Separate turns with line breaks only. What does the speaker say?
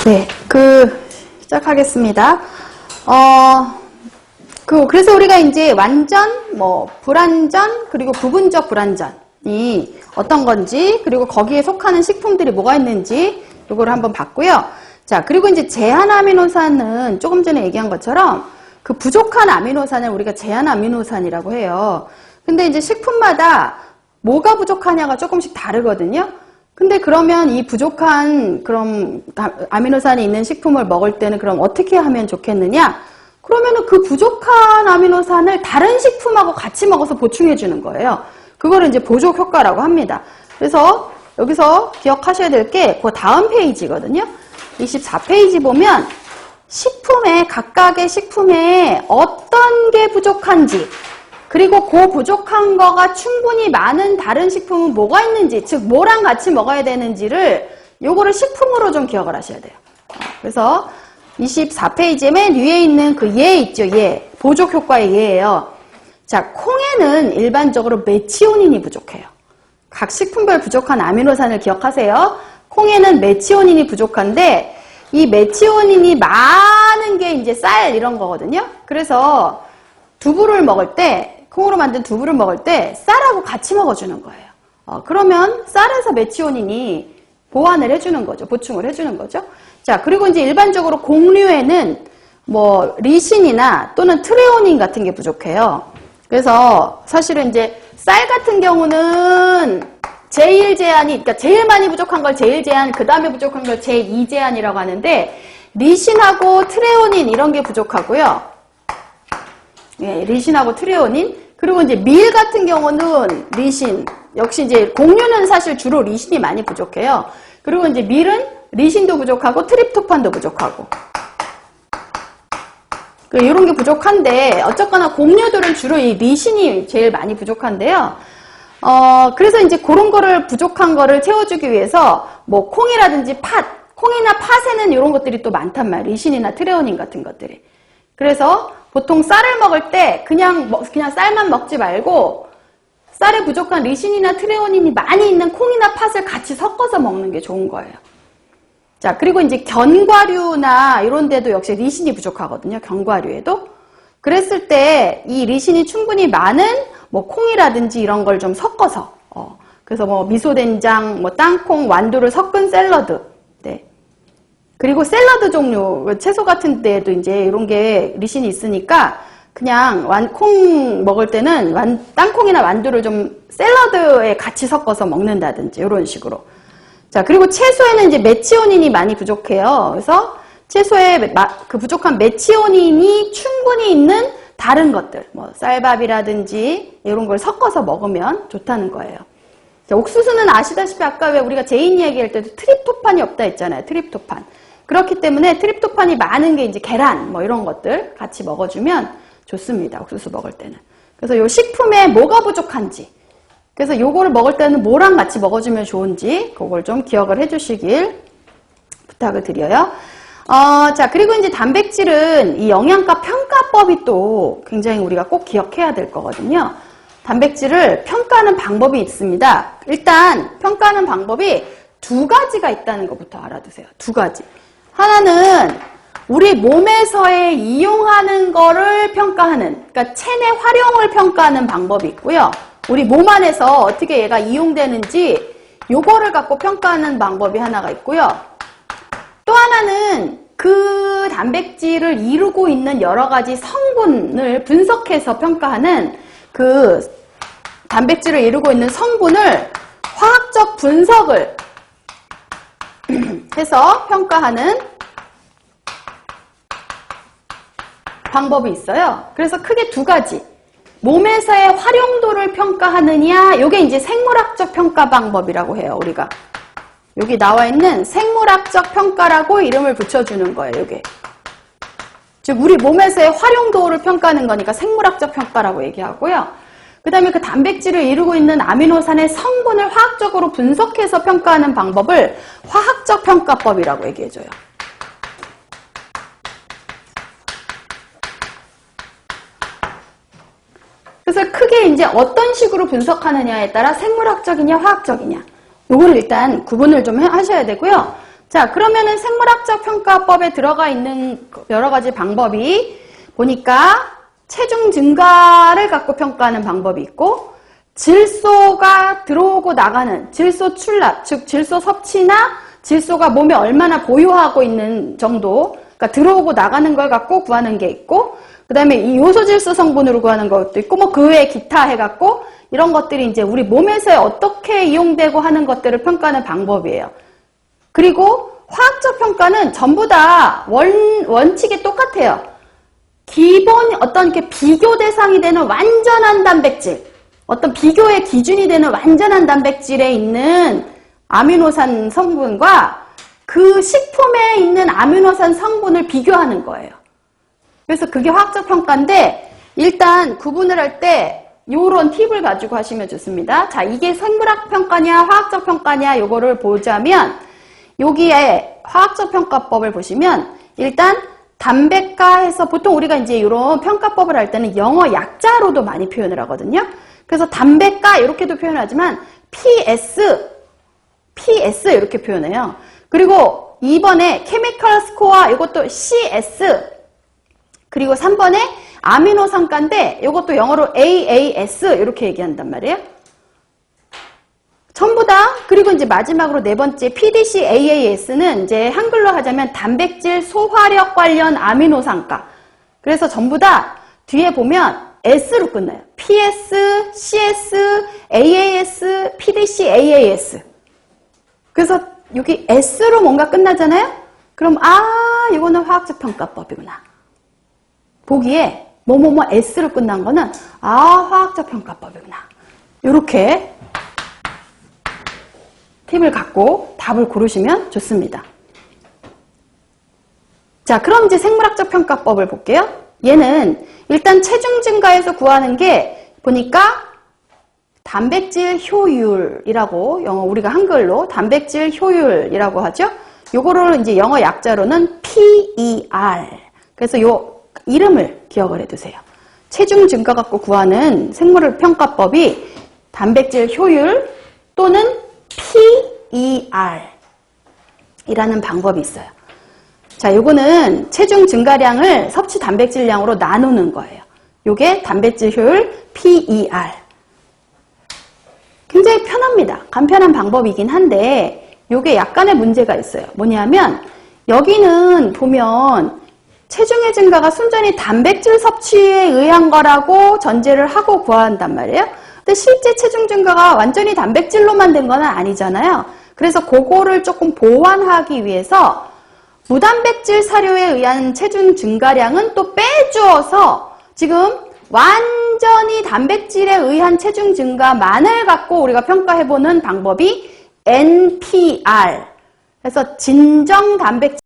네, 시작하겠습니다. 그래서 우리가 이제 완전, 불완전, 그리고 부분적 불완전이 어떤 건지, 그리고 거기에 속하는 식품들이 뭐가 있는지, 요거를 한번 봤고요. 자, 그리고 이제 제한 아미노산은 조금 전에 얘기한 것처럼 그 부족한 아미노산을 우리가 제한 아미노산이라고 해요. 근데 이제 식품마다 뭐가 부족하냐가 조금씩 다르거든요. 근데 그러면 이 부족한 그럼 아미노산이 있는 식품을 먹을 때는 그럼 어떻게 하면 좋겠느냐? 그러면은 그 부족한 아미노산을 다른 식품하고 같이 먹어서 보충해 주는 거예요. 그거를 이제 보족 효과라고 합니다. 그래서 여기서 기억하셔야 될 게 그 다음 페이지거든요. 24페이지 보면 각각의 식품에 어떤 게 부족한지, 그리고 그 부족한 거가 충분히 많은 다른 식품은 뭐가 있는지, 즉 뭐랑 같이 먹어야 되는지를 요거를 식품으로 좀 기억을 하셔야 돼요. 그래서 24페이지에 맨 위에 있는 그 예 있죠, 예. 보족 효과의 예예요. 자, 콩에는 일반적으로 메치오닌이 부족해요. 각 식품별 부족한 아미노산을 기억하세요. 콩에는 메치오닌이 부족한데 이 메치오닌이 많은 게 이제 쌀 이런 거거든요. 그래서 두부를 먹을 때, 콩으로 만든 두부를 먹을 때 쌀하고 같이 먹어주는 거예요. 그러면 쌀에서 메치오닌이 보완을 해주는 거죠. 보충을 해주는 거죠. 자, 그리고 이제 일반적으로 곡류에는 리신이나 또는 트레오닌 같은 게 부족해요. 그래서 사실은 이제 쌀 같은 경우는 제일 제한이, 그러니까 제일 많이 부족한 걸 제일 제한, 그 다음에 부족한 걸 제2 제한이라고 하는데, 리신하고 트레오닌 이런 게 부족하고요. 예, 리신하고 트레오닌. 그리고 이제 밀 같은 경우는 리신, 역시 이제 곡류는 사실 주로 리신이 많이 부족해요. 그리고 이제 밀은 리신도 부족하고 트립토판도 부족하고. 이런 게 부족한데, 어쨌거나 곡류들은 주로 이 리신이 제일 많이 부족한데요. 그래서 이제 그런 거를 부족한 거를 채워주기 위해서 콩이라든지 콩이나 팥에는 이런 것들이 또 많단 말이에요. 리신이나 트레오닌 같은 것들이. 그래서 보통 쌀을 먹을 때 그냥 쌀만 먹지 말고 쌀에 부족한 리신이나 트레오닌이 많이 있는 콩이나 팥을 같이 섞어서 먹는 게 좋은 거예요. 자, 그리고 이제 견과류나 이런 데도 역시 리신이 부족하거든요. 견과류에도. 그랬을 때 이 리신이 충분히 많은 콩이라든지 이런 걸 좀 섞어서 그래서 미소된장, 땅콩, 완두를 섞은 샐러드. 네. 그리고 샐러드 종류, 채소 같은 데에도 이제 이런 게 리신이 있으니까 그냥 콩 먹을 때는 땅콩이나 완두를 좀 샐러드에 같이 섞어서 먹는다든지 이런 식으로. 자, 그리고 채소에는 이제 메치오닌이 많이 부족해요. 그래서 채소에 그 부족한 메치오닌이 충분히 있는 다른 것들, 쌀밥이라든지 이런 걸 섞어서 먹으면 좋다는 거예요. 자, 옥수수는 아시다시피 아까 왜 우리가 제인 이야기할 때도 트립토판이 없다 했잖아요. 트립토판. 그렇기 때문에 트립토판이 많은 게 이제 계란, 이런 것들 같이 먹어주면 좋습니다. 옥수수 먹을 때는. 그래서 요 식품에 뭐가 부족한지, 그래서 요거를 먹을 때는 뭐랑 같이 먹어주면 좋은지 그걸 좀 기억을 해주시길 부탁을 드려요. 자, 그리고 이제 단백질은 이 영양가 평가법이 또 굉장히 우리가 꼭 기억해야 될 거거든요. 단백질을 평가하는 방법이 있습니다. 일단 평가하는 방법이 두 가지가 있다는 것부터 알아두세요. 두 가지. 하나는 우리 몸에서의 이용하는 거를 평가하는, 그러니까 체내 활용을 평가하는 방법이 있고요. 우리 몸 안에서 어떻게 얘가 이용되는지 요거를 갖고 평가하는 방법이 하나가 있고요. 또 하나는 그 단백질을 이루고 있는 여러 가지 성분을 분석해서 평가하는 그 단백질을 이루고 있는 성분을 화학적 분석을 해서 평가하는 방법이 있어요. 그래서 크게 두 가지. 몸에서의 활용도를 평가하느냐, 요게 이제 생물학적 평가 방법이라고 해요, 우리가. 여기 나와 있는 생물학적 평가라고 이름을 붙여주는 거예요, 요게. 즉, 우리 몸에서의 활용도를 평가하는 거니까 생물학적 평가라고 얘기하고요. 그 다음에 그 단백질을 이루고 있는 아미노산의 성분을 화학적으로 분석해서 평가하는 방법을 화학적 평가법이라고 얘기해줘요. 그래서 크게 이제 어떤 식으로 분석하느냐에 따라 생물학적이냐 화학적이냐 요거를 일단 구분을 좀 하셔야 되고요. 자, 그러면은 생물학적 평가법에 들어가 있는 여러 가지 방법이 보니까 체중 증가를 갖고 평가하는 방법이 있고, 질소가 들어오고 나가는 질소 출납, 즉 질소 섭취나 질소가 몸에 얼마나 보유하고 있는 정도, 그러니까 들어오고 나가는 걸 갖고 구하는 게 있고, 그 다음에 이 요소질소 성분으로 구하는 것도 있고, 뭐 그 외에 기타 해갖고 이런 것들이 이제 우리 몸에서 어떻게 이용되고 하는 것들을 평가하는 방법이에요. 그리고 화학적 평가는 전부 다 원칙이 똑같아요. 기본 어떤 이렇게 비교 대상이 되는 완전한 단백질, 어떤 비교의 기준이 되는 완전한 단백질에 있는 아미노산 성분과 그 식품에 있는 아미노산 성분을 비교하는 거예요. 그래서 그게 화학적 평가인데, 일단 구분을 할 때 요런 팁을 가지고 하시면 좋습니다. 자, 이게 생물학 평가냐 화학적 평가냐 요거를 보자면, 여기에 화학적 평가법을 보시면 일단 담백가 해서 보통 우리가 이제 이런 평가법을 할 때는 영어 약자로도 많이 표현을 하거든요. 그래서 담백가 이렇게도 표현하지만 PS 이렇게 표현해요. 그리고 2번에 케미컬 스코어 이것도 CS, 그리고 3번에 아미노산가인데 이것도 영어로 AAS 이렇게 얘기한단 말이에요. 전부 다. 그리고 이제 마지막으로 네 번째 PDCAAS는 이제 한글로 하자면 단백질 소화력 관련 아미노산가. 그래서 전부 다 뒤에 보면 S로 끝나요. PS, CS, AAS, PDCAAS. 그래서 여기 S로 뭔가 끝나잖아요? 그럼 이거는 화학적 평가법이구나. 보기에 뭐뭐뭐 S로 끝난 거는 화학적 평가법이구나. 이렇게 팁을 갖고 답을 고르시면 좋습니다. 자, 그럼 이제 생물학적 평가법을 볼게요. 얘는 일단 체중 증가에서 구하는 게 보니까 단백질 효율이라고, 영어 우리가 한글로 단백질 효율이라고 하죠. 요거를 이제 영어 약자로는 PER. 그래서 요 이름을 기억을 해두세요. 체중 증가 갖고 구하는 생물 평가법이 단백질 효율 또는 PER 이라는 방법이 있어요. 자, 요거는 체중 증가량을 섭취 단백질량으로 나누는 거예요. 요게 단백질 효율 PER. 굉장히 편합니다. 간편한 방법이긴 한데 요게 약간의 문제가 있어요. 뭐냐면 여기는 보면 체중의 증가가 순전히 단백질 섭취에 의한 거라고 전제를 하고 구한단 말이에요. 근데 실제 체중 증가가 완전히 단백질로만 된 건 아니잖아요. 그래서 그거를 조금 보완하기 위해서 무단백질 사료에 의한 체중 증가량은 또 빼주어서 지금 완전히 단백질에 의한 체중 증가만을 갖고 우리가 평가해보는 방법이 NPR. 그래서 진정 단백질